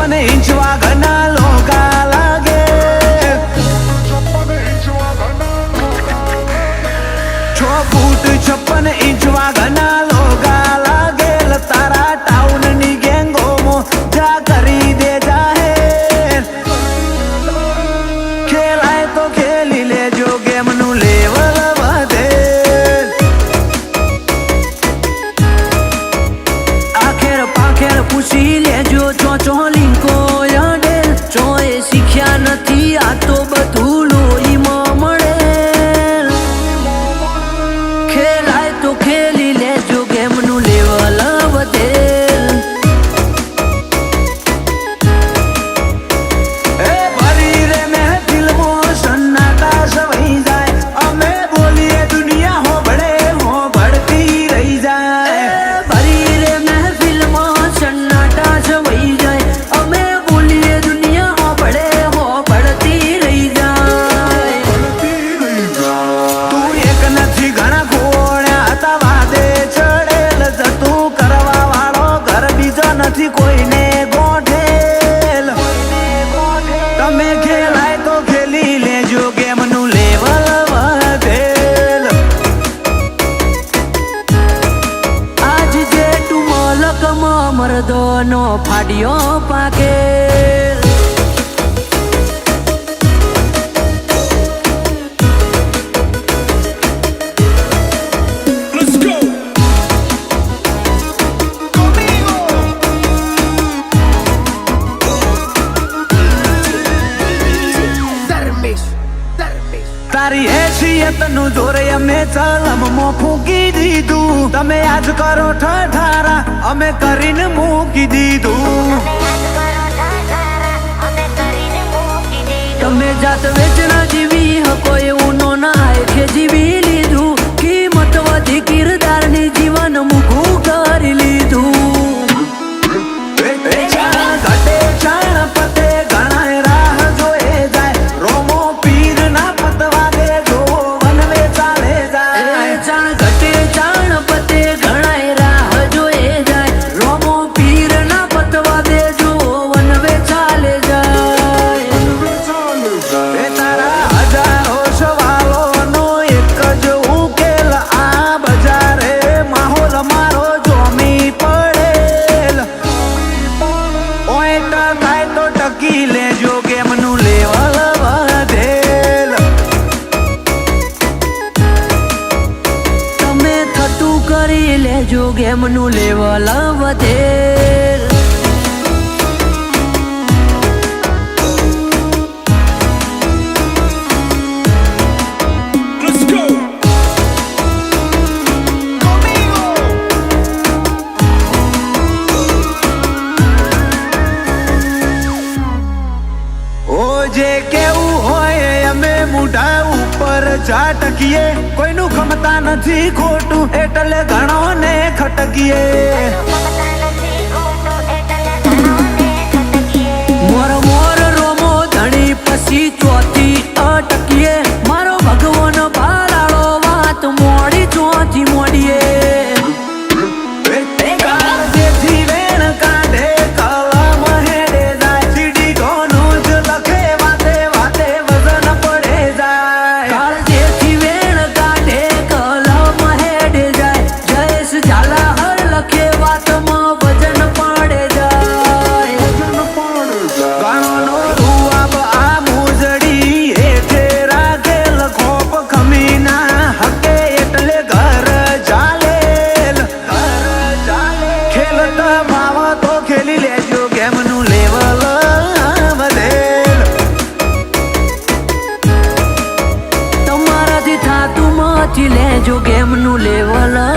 56 inch वागना लोगा लागे 6 फूट 56 inch वागना लोगा लागे तारा टाउन नी गेंगो मो जा करी दे जाहे खेलाए तो खेली ले जो गेम नु लेवल વધે આખેર પાખેર પૂછી લેજો ચો લિંકો યડેલ ચોએ શીખ્યા નથી આ તો બધું લોહીમાં મળેલ ખેલાય તો ખેલી લેજો ગેમનું લેવલ વધેલ એ ભરી રે મહેફિલમો સન્નાટા સવાઈ જાય અમે બોલીએ દુનિયા હોબળતી રહી જાય ભરી રે મહેફિલમો સન્નાટા સવાઈ જાય અમે બોલીએ દુનિયા હોબળતી રહી જાય તું એક નથી ઘણા ખોળ્યા હતા વાદે ચડેલ જતું કરવા વાળો ઘર બીજો નથી કોઈને ગોઠેલ તમે ખેલાય તો ખેલી લેજો ગેમનું લેવલ વધેલ આજ જે તું મોલકમાં મરદોનો ફાડ્યો પાકેલ તારી હેસિયતનું જોરે અમે ચલમમાં ફૂંકી દીધું તમે આજ કરો ઠઠારા અમે કરીને મૂકી દીધું તમે જાત વેચના જીવી હકો એવું નો નાય કે જીવી લીધું કિંમત વધી કિરદારની જીવન મૂકું કરી લીધું ઘટે ચાણ પતે ઘણાય રાહ જોએ જાય રોમો પીર ના પતવા દે જો વનવે ચાલે જાય ચાણ ઘટે ચાણ પતે ઘણાય રાહ જોએ જાય રોમો પીર ના પતવા દે જો વનવે ચાલે જાય એ તારા હજારો સવાલોનો એક જ ઉકેલ આ બજારે માહોલ મારો જોમી પડેલ ઓય ટકાય તો ટકી લેજો ગેમનું લેવલ વધેલ તમે થતું કરી લેજો ગેમનું લેવલ વધેલ જે કેવું હોય અમે મુઢા ઉપર ઝાટકીએ કોઈનું ખમતા નથી ખોટું એટલે ઘણો ને ખટકીએ મોર મોર રોમો ધણી પછી ચોથી અટકીએ મારો ભગવાન બાલાળો વાત મોડી ચોથી મોડીએ લેજો ગેમનું લેવલ